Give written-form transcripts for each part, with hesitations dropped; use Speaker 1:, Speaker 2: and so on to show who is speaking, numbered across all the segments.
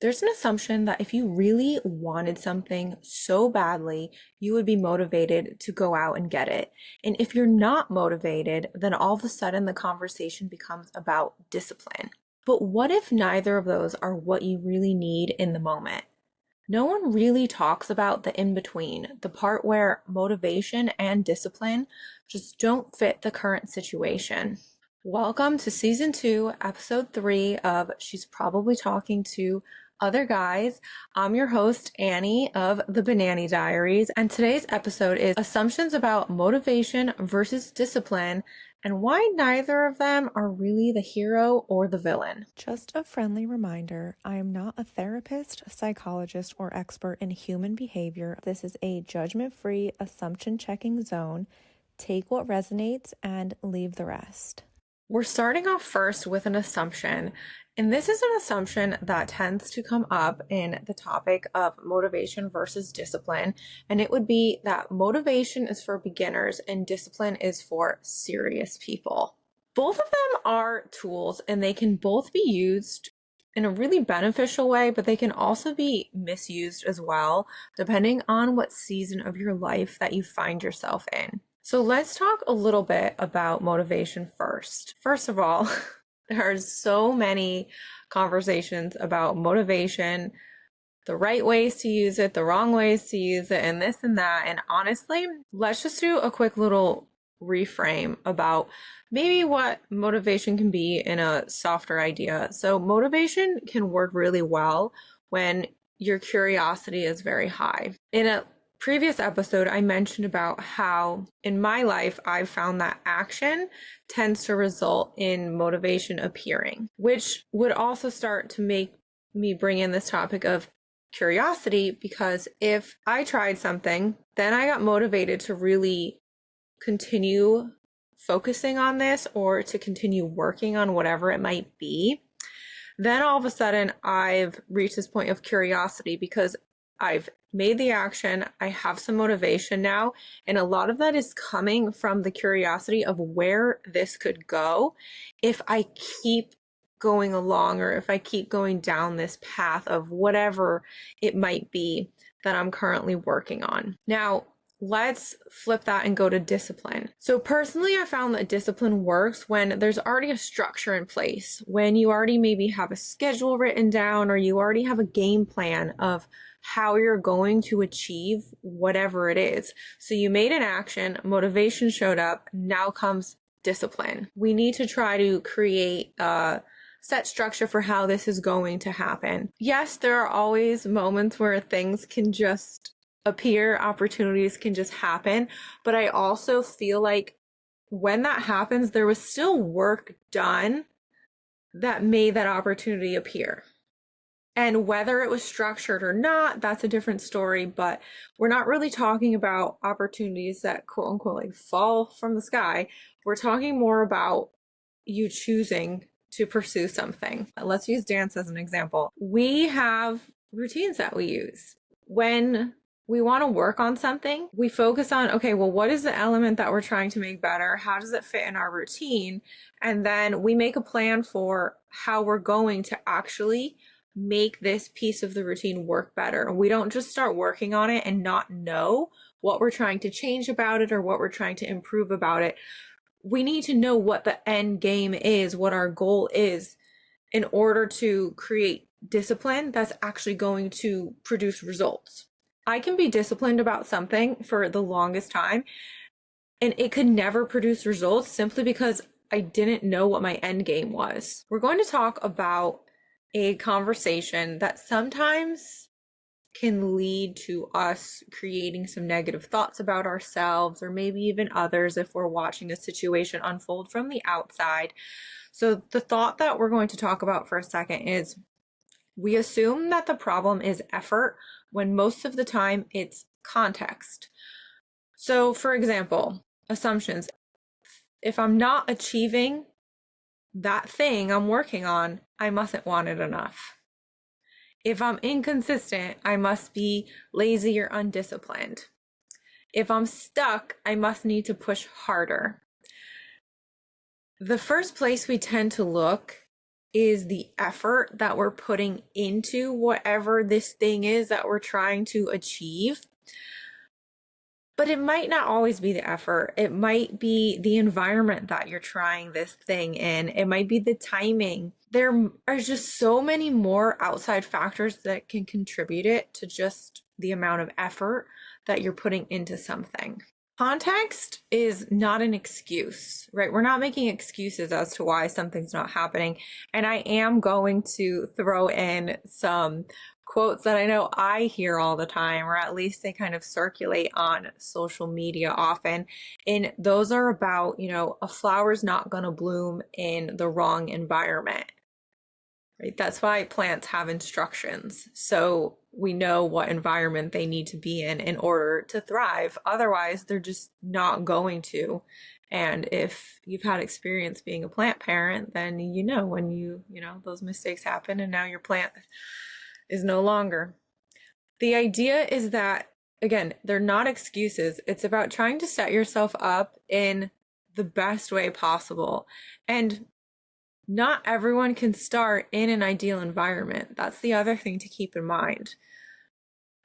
Speaker 1: There's an assumption that if you really wanted something so badly, you would be motivated to go out and get it. And if you're not motivated, then all of a sudden the conversation becomes about discipline. But what if neither of those are what you really need in the moment? No one really talks about the in-between, the part where motivation and discipline just don't fit the current situation. Welcome to season 2, episode 3 of She's Probably Talking to Other Guys. I'm your host, Annie of the Banannie Diaries, and today's episode is assumptions about motivation versus discipline and why neither of them are really the hero or the villain.
Speaker 2: Just a friendly reminder, I am not a therapist, psychologist, or expert in human behavior. This is a judgment-free, assumption-checking zone. Take what resonates and leave the rest.
Speaker 1: We're starting off first with an assumption, and this is an assumption that tends to come up in the topic of motivation versus discipline, and it would be that motivation is for beginners and discipline is for serious people. Both of them are tools, and they can both be used in a really beneficial way, but they can also be misused as well, depending on what season of your life that you find yourself in. So let's talk a little bit about motivation first. First of all, there are so many conversations about motivation, the right ways to use it, the wrong ways to use it, and this and that. And honestly, let's just do a quick little reframe about maybe what motivation can be in a softer idea. So motivation can work really well when your curiosity is very high. In a previous episode, I mentioned about how in my life, I've found that action tends to result in motivation appearing, which would also start to make me bring in this topic of curiosity, because if I tried something, then I got motivated to really continue focusing on this or to continue working on whatever it might be. Then all of a sudden, I've reached this point of curiosity because I've made the action, I have some motivation now, and a lot of that is coming from the curiosity of where this could go if I keep going along or if I keep going down this path of whatever it might be that I'm currently working on. Now, let's flip that and go to discipline. So personally, I found that discipline works when there's already a structure in place, when you already maybe have a schedule written down or you already have a game plan of how you're going to achieve whatever it is. So you made an action, motivation showed up, now comes discipline. We need to try to create a set structure for how this is going to happen. Yes, there are always moments where things can just appear, opportunities can just happen, but I also feel like when that happens, there was still work done that made that opportunity appear. And whether it was structured or not, that's a different story, but we're not really talking about opportunities that quote unquote like fall from the sky. We're talking more about you choosing to pursue something. Let's use dance as an example. We have routines that we use. When we want to work on something, we focus on, okay, well, what is the element that we're trying to make better? How does it fit in our routine? And then we make a plan for how we're going to actually make this piece of the routine work better. We don't just start working on it and not know what we're trying to change about it or what we're trying to improve about it. We need to know what the end game is, what our goal is, in order to create discipline that's actually going to produce results. I can be disciplined about something for the longest time, and it could never produce results simply because I didn't know what my end game was. We're going to talk about a conversation that sometimes can lead to us creating some negative thoughts about ourselves or maybe even others if we're watching a situation unfold from the outside. So the thought that we're going to talk about for a second is we assume that the problem is effort when most of the time it's context. So for example, assumptions. If I'm not achieving that thing I'm working on, I mustn't want it enough. If I'm inconsistent, I must be lazy or undisciplined. If I'm stuck, I must need to push harder. The first place we tend to look is the effort that we're putting into whatever this thing is that we're trying to achieve. But it might not always be the effort. It might be the environment that you're trying this thing in. It might be the timing. There are just so many more outside factors that can contribute it to just the amount of effort that you're putting into something. Context is not an excuse, right? We're not making excuses as to why something's not happening. And I am going to throw in some quotes that I know I hear all the time, or at least they kind of circulate on social media often. And those are about, a flower's not going to bloom in the wrong environment, right? That's why plants have instructions. So we know what environment they need to be in order to thrive. Otherwise, they're just not going to. And if you've had experience being a plant parent, then when those mistakes happen and now your plant is no longer. The idea is that, again, they're not excuses. It's about trying to set yourself up in the best way possible. And not everyone can start in an ideal environment. That's the other thing to keep in mind.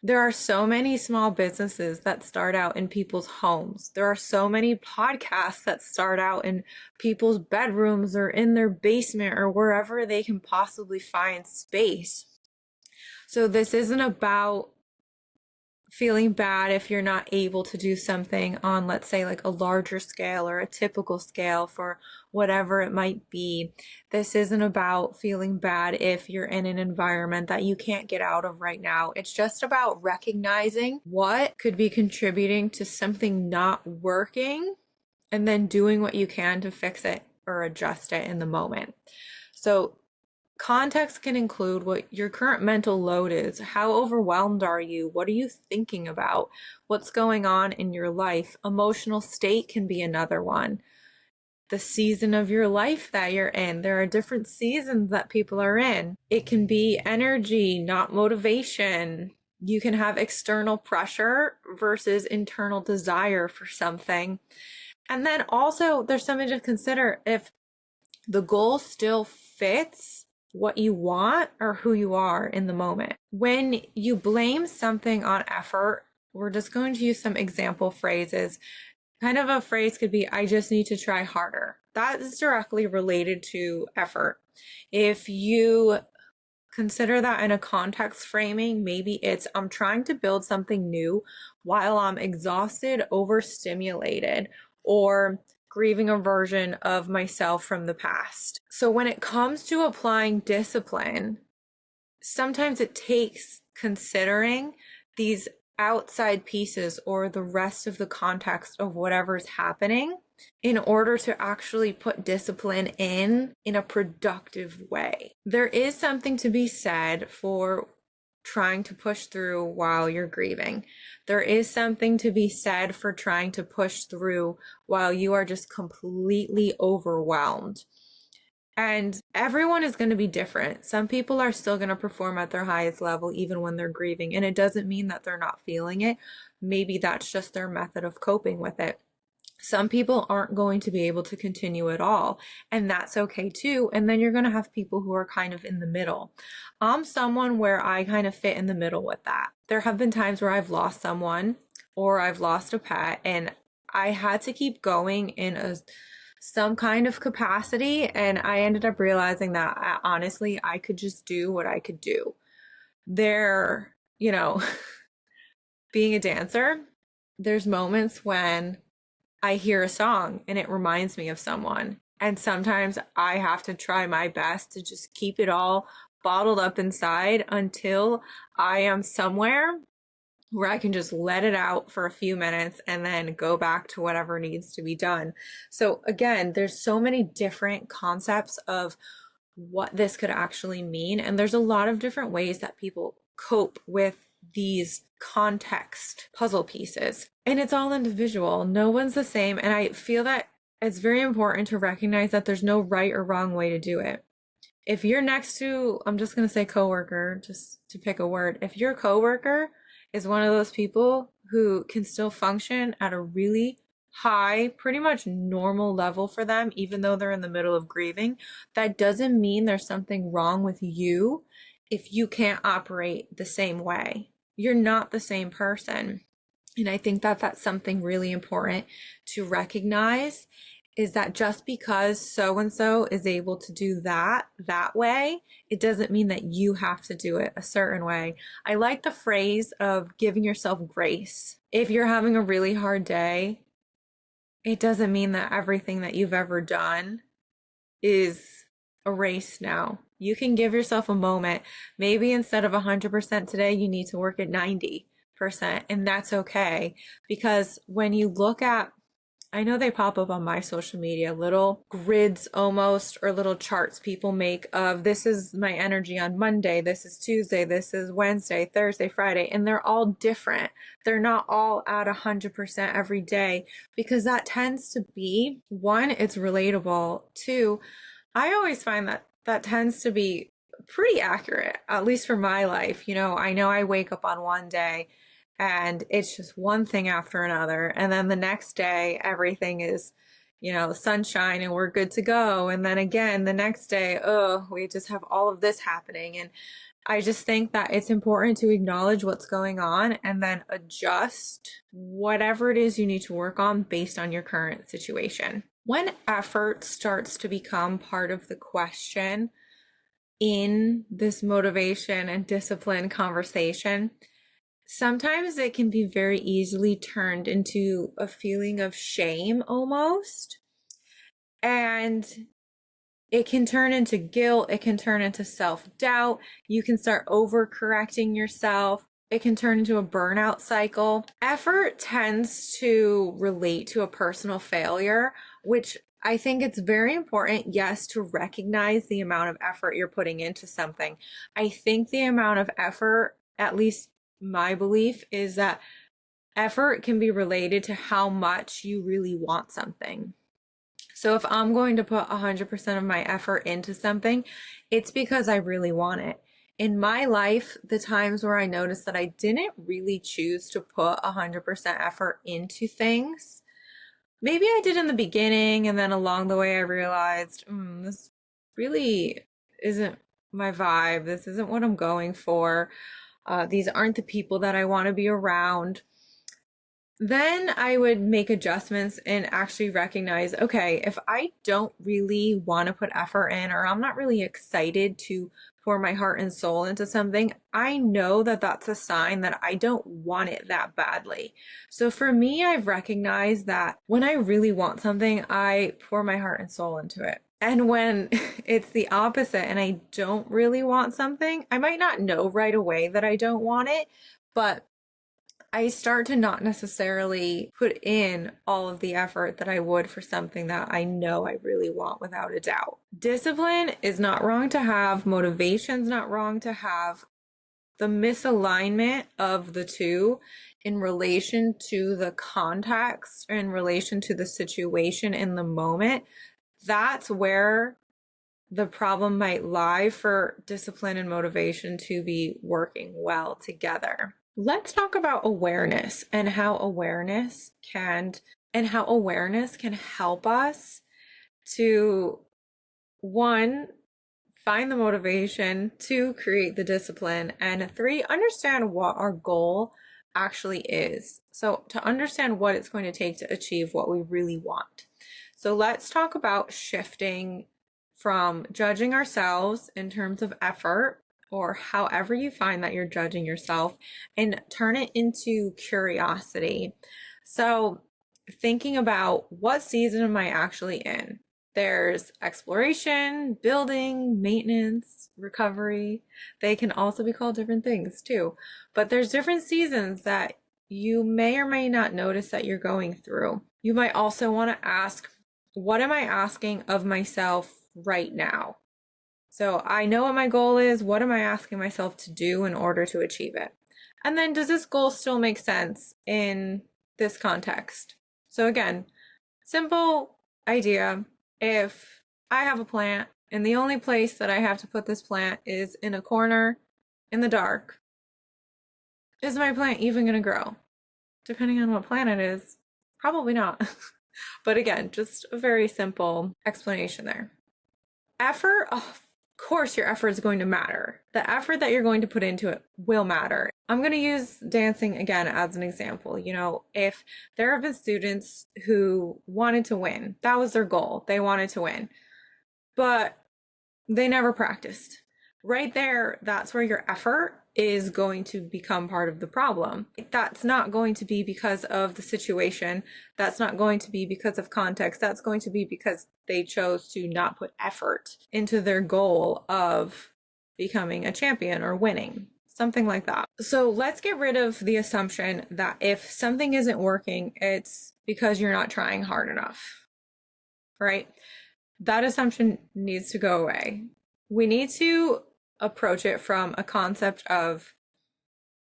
Speaker 1: There are so many small businesses that start out in people's homes. There are so many podcasts that start out in people's bedrooms or in their basement or wherever they can possibly find space. So this isn't about feeling bad if you're not able to do something on, let's say, like a larger scale or a typical scale for whatever it might be. This isn't about feeling bad if you're in an environment that you can't get out of right now. It's just about recognizing what could be contributing to something not working and then doing what you can to fix it or adjust it in the moment. So context can include what your current mental load is. How overwhelmed are you? What are you thinking about? What's going on in your life? Emotional state can be another one. The season of your life that you're in. There are different seasons that people are in. It can be energy, not motivation. You can have external pressure versus internal desire for something. And then also there's something to consider if the goal still fits what you want or who you are in the moment. When you blame something on effort, we're just going to use some example phrases. Kind of a phrase could be, I just need to try harder. That is directly related to effort. If you consider that in a context framing, maybe it's, I'm trying to build something new while I'm exhausted, overstimulated, or grieving a version of myself from the past. So when it comes to applying discipline, sometimes it takes considering these outside pieces or the rest of the context of whatever's happening in order to actually put discipline in a productive way. There is something to be said for trying to push through while you're grieving. There is something to be said for trying to push through while you are just completely overwhelmed. And everyone is going to be different. Some people are still going to perform at their highest level even when they're grieving. And it doesn't mean that they're not feeling it. Maybe that's just their method of coping with it. Some people aren't going to be able to continue at all, and that's okay too. And then you're going to have people who are kind of in the middle. I'm someone where I kind of fit in the middle with that. There have been times where I've lost someone or I've lost a pet, and I had to keep going in some kind of capacity. And I ended up realizing that honestly, I could just do what I could do. There, being a dancer, there's moments when I hear a song and it reminds me of someone. And sometimes I have to try my best to just keep it all bottled up inside until I am somewhere where I can just let it out for a few minutes and then go back to whatever needs to be done. So again, there's so many different concepts of what this could actually mean. And there's a lot of different ways that people cope with these context puzzle pieces. And it's all individual. No one's the same. And I feel that it's very important to recognize that there's no right or wrong way to do it. If you're next to, I'm just going to say coworker, just to pick a word. If your coworker is one of those people who can still function at a really high, pretty much normal level for them, even though they're in the middle of grieving, that doesn't mean there's something wrong with you if you can't operate the same way. You're not the same person. And I think that that's something really important to recognize, is that just because so and so is able to do that way, it doesn't mean that you have to do it a certain way. I like the phrase of giving yourself grace. If you're having a really hard day, it doesn't mean that everything that you've ever done is erased now. You can give yourself a moment. Maybe instead of 100% today, you need to work at 90%, and that's okay. Because when you look at, I know they pop up on my social media, little grids almost, or little charts people make of, this is my energy on Monday, this is Tuesday, this is Wednesday, Thursday, Friday, and they're all different. They're not all at 100% every day, because that tends to be, one, it's relatable. Two, I always find that that tends to be pretty accurate, at least for my life. I know I wake up on one day and it's just one thing after another. And then the next day, everything is, sunshine and we're good to go. And then again, the next day, oh, we just have all of this happening. And I just think that it's important to acknowledge what's going on and then adjust whatever it is you need to work on based on your current situation. When effort starts to become part of the question in this motivation and discipline conversation, sometimes it can be very easily turned into a feeling of shame almost. And it can turn into guilt. It can turn into self-doubt. You can start overcorrecting yourself. It can turn into a burnout cycle. Effort tends to relate to a personal failure, which I think it's very important, yes, to recognize the amount of effort you're putting into something. I think the amount of effort, at least my belief, is that effort can be related to how much you really want something. So if I'm going to put 100% of my effort into something, it's because I really want it. In my life, the times where I noticed that I didn't really choose to put 100% effort into things, maybe I did in the beginning, and then along the way I realized, this really isn't my vibe. This isn't what I'm going for. These aren't the people that I want to be around. Then I would make adjustments and actually recognize, okay, if I don't really want to put effort in, or I'm not really excited to pour my heart and soul into something, I know that that's a sign that I don't want it that badly. So for me, I've recognized that when I really want something, I pour my heart and soul into it. And when it's the opposite and I don't really want something, I might not know right away that I don't want it, but I start to not necessarily put in all of the effort that I would for something that I know I really want without a doubt. Discipline is not wrong to have, motivation's not wrong to have. The misalignment of the two in relation to the context, in relation to the situation in the moment, that's where the problem might lie for discipline and motivation to be working well together. Let's talk about awareness and how awareness can help us to, one, find the motivation, two, create the discipline, and three, understand what our goal actually is. So to understand what it's going to take to achieve what we really want. So let's talk about shifting from judging ourselves in terms of effort, or however you find that you're judging yourself, and turn it into curiosity. So thinking about, what season am I actually in? There's exploration, building, maintenance, recovery. They can also be called different things too. But there's different seasons that you may or may not notice that you're going through. You might also want to ask, what am I asking of myself right now? So I know what my goal is. What am I asking myself to do in order to achieve it? And then, does this goal still make sense in this context? So again, simple idea. If I have a plant and the only place that I have to put this plant is in a corner in the dark, is my plant even going to grow? Depending on what plant it is, Probably not. But again, just a very simple explanation there. Effort, of course, your effort is going to matter. The effort that you're going to put into it will matter. I'm going to use dancing again as an example. If there have been students who wanted to win, that was their goal. They wanted to win, but they never practiced. Right there, that's where your effort is going to become part of the problem. That's not going to be because of the situation. That's not going to be because of context. That's going to be because they chose to not put effort into their goal of becoming a champion or winning, something like that. So let's get rid of the assumption that if something isn't working, it's because you're not trying hard enough, right? That assumption needs to go away. We need to approach it from a concept of,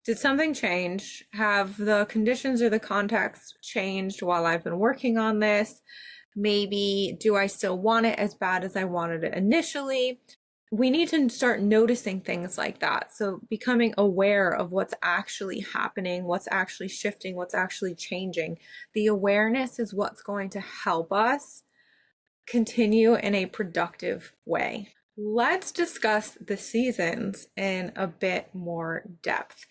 Speaker 1: did something change? Have the conditions or the context changed while I've been working on this? Maybe, do I still want it as bad as I wanted it initially? We need to start noticing things like that. So becoming aware of what's actually happening, what's actually shifting, what's actually changing. The awareness is what's going to help us continue in a productive way. Let's discuss the seasons in a bit more depth.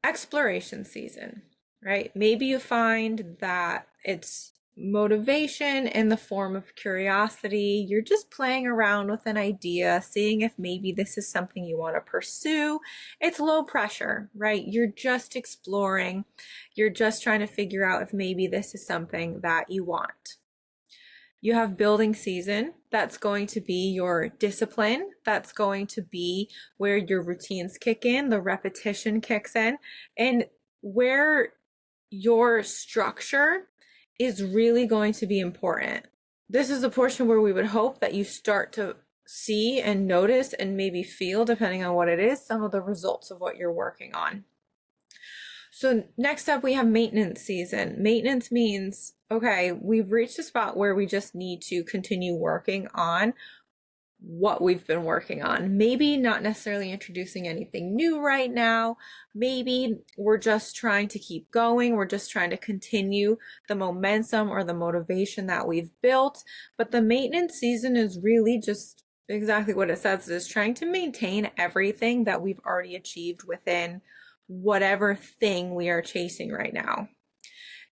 Speaker 1: Exploration season, right? Maybe you find that it's motivation in the form of curiosity. You're just playing around with an idea, seeing if maybe this is something you want to pursue. It's low pressure, right? You're just exploring. You're just trying to figure out if maybe this is something that you want. You have building season. That's going to be your discipline. That's going to be where your routines kick in, the repetition kicks in, and where your structure is really going to be important. This is the portion where we would hope that you start to see and notice and maybe feel, depending on what it is, some of the results of what you're working on. So next up, we have maintenance season. Maintenance means, okay, we've reached a spot where we just need to continue working on what we've been working on. Maybe not necessarily introducing anything new right now. Maybe we're just trying to keep going. We're just trying to continue the momentum or the motivation that we've built. But the maintenance season is really just exactly what it says. It is trying to maintain everything that we've already achieved within whatever thing we are chasing right now.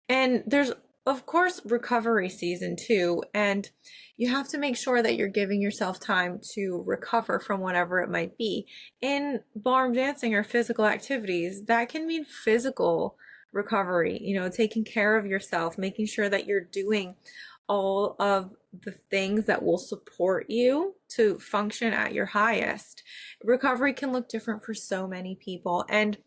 Speaker 1: And there's, of course, recovery season too. And you have to make sure that you're giving yourself time to recover from whatever it might be. In ballroom dancing or physical activities, that can mean physical recovery, taking care of yourself, making sure that you're doing all of the things that will support you to function at your highest. Recovery can look different for so many people. And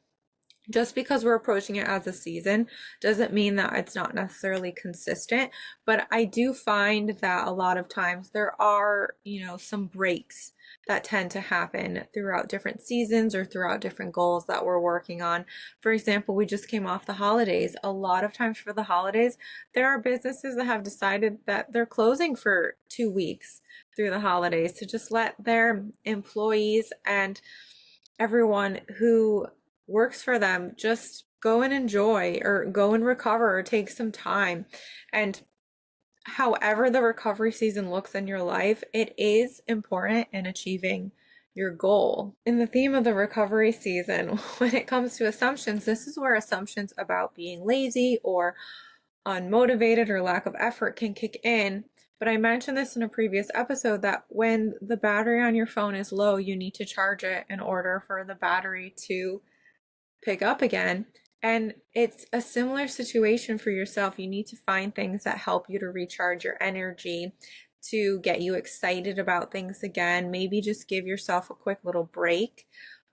Speaker 1: just because we're approaching it as a season doesn't mean that it's not necessarily consistent, but I do find that a lot of times there are, some breaks that tend to happen throughout different seasons or throughout different goals that we're working on. For example, we just came off the holidays. A lot of times for the holidays, there are businesses that have decided that they're closing for 2 weeks through the holidays to just let their employees and everyone who works for them just go and enjoy or go and recover or take some time. And however the recovery season looks in your life, it is important in achieving your goal. In the theme of the recovery season, when it comes to assumptions, this is where assumptions about being lazy or unmotivated or lack of effort can kick in. But I mentioned this in a previous episode that when the battery on your phone is low, you need to charge it in order for the battery to pick up again. And it's a similar situation for yourself. You need to find things that help you to recharge your energy, to get you excited about things again. Maybe just give yourself a quick little break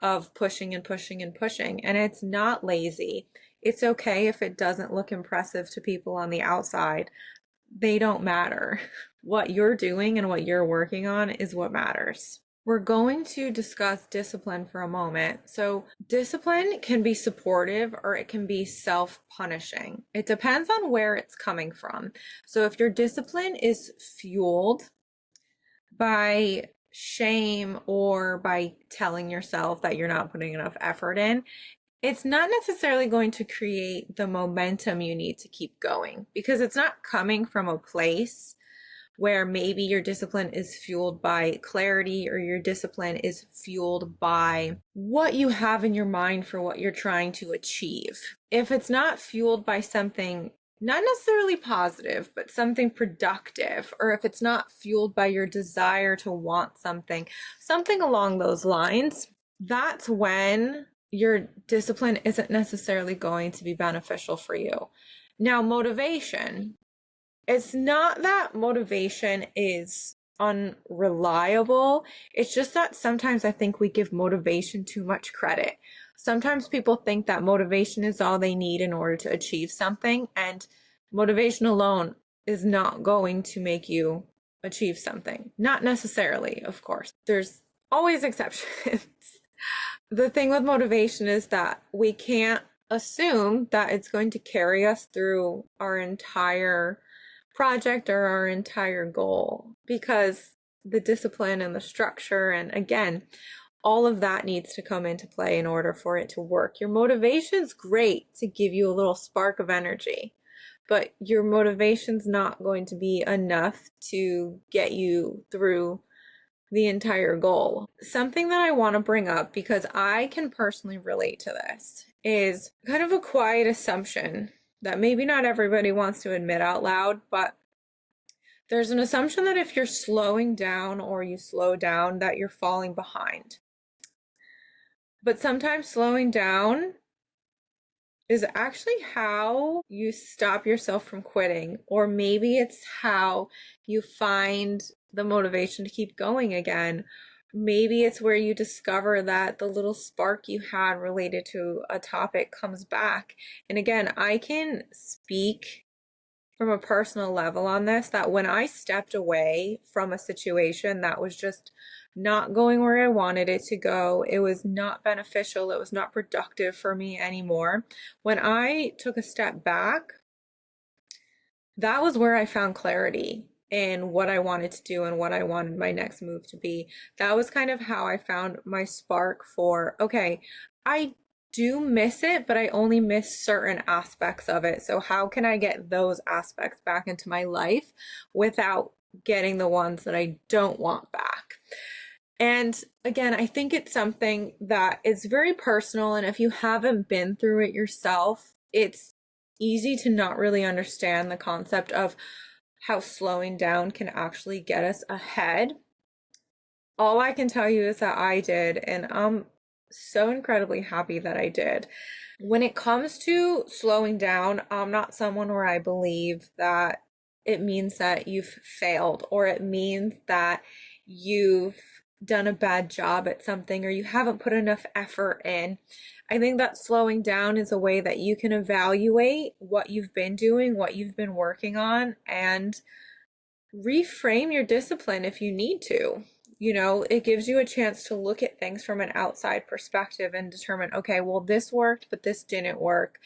Speaker 1: of pushing and pushing and pushing. And it's not lazy. It's okay if it doesn't look impressive to people on the outside. They don't matter. What you're doing and what you're working on is what matters. We're going to discuss discipline for a moment. So discipline can be supportive or it can be self-punishing. It depends on where it's coming from. So if your discipline is fueled by shame or by telling yourself that you're not putting enough effort in, it's not necessarily going to create the momentum you need to keep going because it's not coming from a place where maybe your discipline is fueled by clarity or your discipline is fueled by what you have in your mind for what you're trying to achieve. If it's not fueled by something not necessarily positive, but something productive, or if it's not fueled by your desire to want something, something along those lines, that's when your discipline isn't necessarily going to be beneficial for you. Now, motivation. It's not that motivation is unreliable. It's just that sometimes I think we give motivation too much credit. Sometimes people think that motivation is all they need in order to achieve something, and motivation alone is not going to make you achieve something. Not necessarily, of course. There's always exceptions. The thing with motivation is that we can't assume that it's going to carry us through our entire project or our entire goal because the discipline and the structure, and again, all of that needs to come into play in order for it to work. Your motivation's great to give you a little spark of energy, but your motivation's not going to be enough to get you through the entire goal. Something that I want to bring up, because I can personally relate to this, is kind of a quiet assumption that maybe not everybody wants to admit out loud, but there's an assumption that if you're slowing down or you slow down, that you're falling behind. But sometimes slowing down is actually how you stop yourself from quitting, or maybe it's how you find the motivation to keep going again. Maybe it's where you discover that the little spark you had related to a topic comes back. And again, I can speak from a personal level on this, that when I stepped away from a situation that was just not going where I wanted it to go, it was not beneficial, it was not productive for me anymore. When I took a step back, that was where I found clarity in what I wanted to do and what I wanted my next move to be. That was kind of how I found my spark for, okay, I do miss it, but I only miss certain aspects of it. So how can I get those aspects back into my life without getting the ones that I don't want back? And again, I think it's something that is very personal. And if you haven't been through it yourself, it's easy to not really understand the concept of how slowing down can actually get us ahead. All I can tell you is that I did, and I'm so incredibly happy that I did. When it comes to slowing down, I'm not someone where I believe that it means that you've failed or it means that you've done a bad job at something or you haven't put enough effort in. I think that slowing down is a way that you can evaluate what you've been doing, what you've been working on, and reframe your discipline if you need to. You know, it gives you a chance to look at things from an outside perspective and determine, okay, well, this worked, but this didn't work.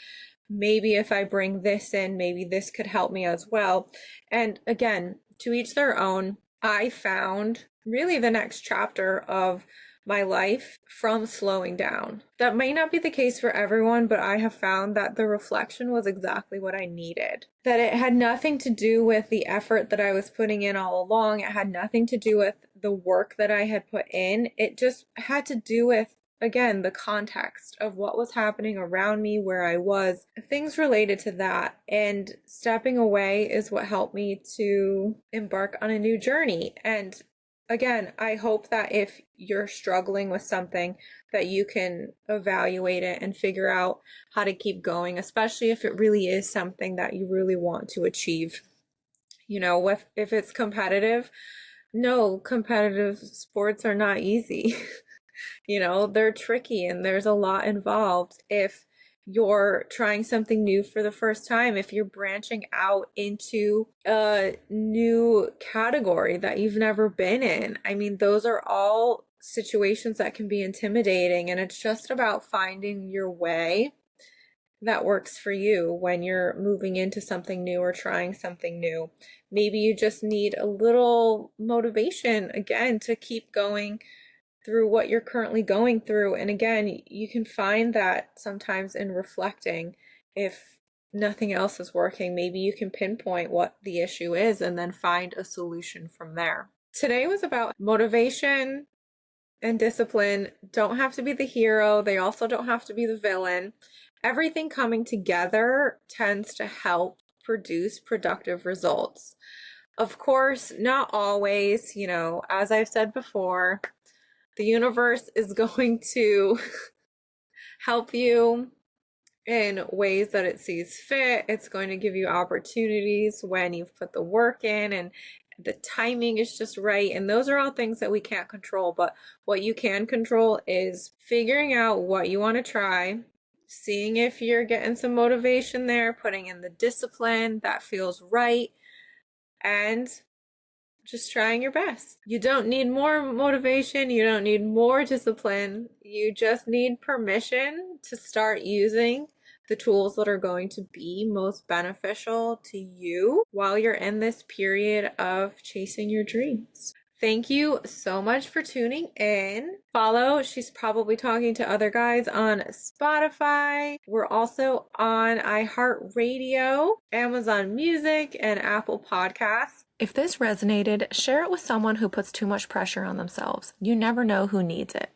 Speaker 1: Maybe if I bring this in, maybe this could help me as well. And again, to each their own. I found really the next chapter of my life from slowing down. That may not be the case for everyone, but I have found that the reflection was exactly what I needed. That it had nothing to do with the effort that I was putting in all along. It had nothing to do with the work that I had put in. It just had to do with, again, the context of what was happening around me, where I was, things related to that. And stepping away is what helped me to embark on a new journey. And again, I hope that if you're struggling with something, that you can evaluate it and figure out how to keep going, especially if it really is something that you really want to achieve. You know, if it's competitive, no, competitive sports are not easy. You know, they're tricky and there's a lot involved. If you're trying something new for the first time, if you're branching out into a new category that you've never been in, I mean, those are all situations that can be intimidating, and it's just about finding your way that works for you when you're moving into something new or trying something new. Maybe you just need a little motivation again to keep going through what you're currently going through. And again, you can find that sometimes in reflecting. If nothing else is working, maybe you can pinpoint what the issue is and then find a solution from there. Today was about motivation and discipline don't have to be the hero. They also don't have to be the villain. Everything coming together tends to help produce productive results. Of course, not always, as I've said before, the universe is going to help you in ways that it sees fit. It's going to give you opportunities when you've put the work in and the timing is just right. And those are all things that we can't control. But what you can control is figuring out what you want to try, seeing if you're getting some motivation there, putting in the discipline that feels right, and just trying your best. You don't need more motivation. You don't need more discipline. You just need permission to start using the tools that are going to be most beneficial to you while you're in this period of chasing your dreams. Thank you so much for tuning in. Follow She's Probably Talking to Other Guys on Spotify. We're also on iHeartRadio, Amazon Music, and Apple Podcasts. If this resonated, share it with someone who puts too much pressure on themselves. You never know who needs it.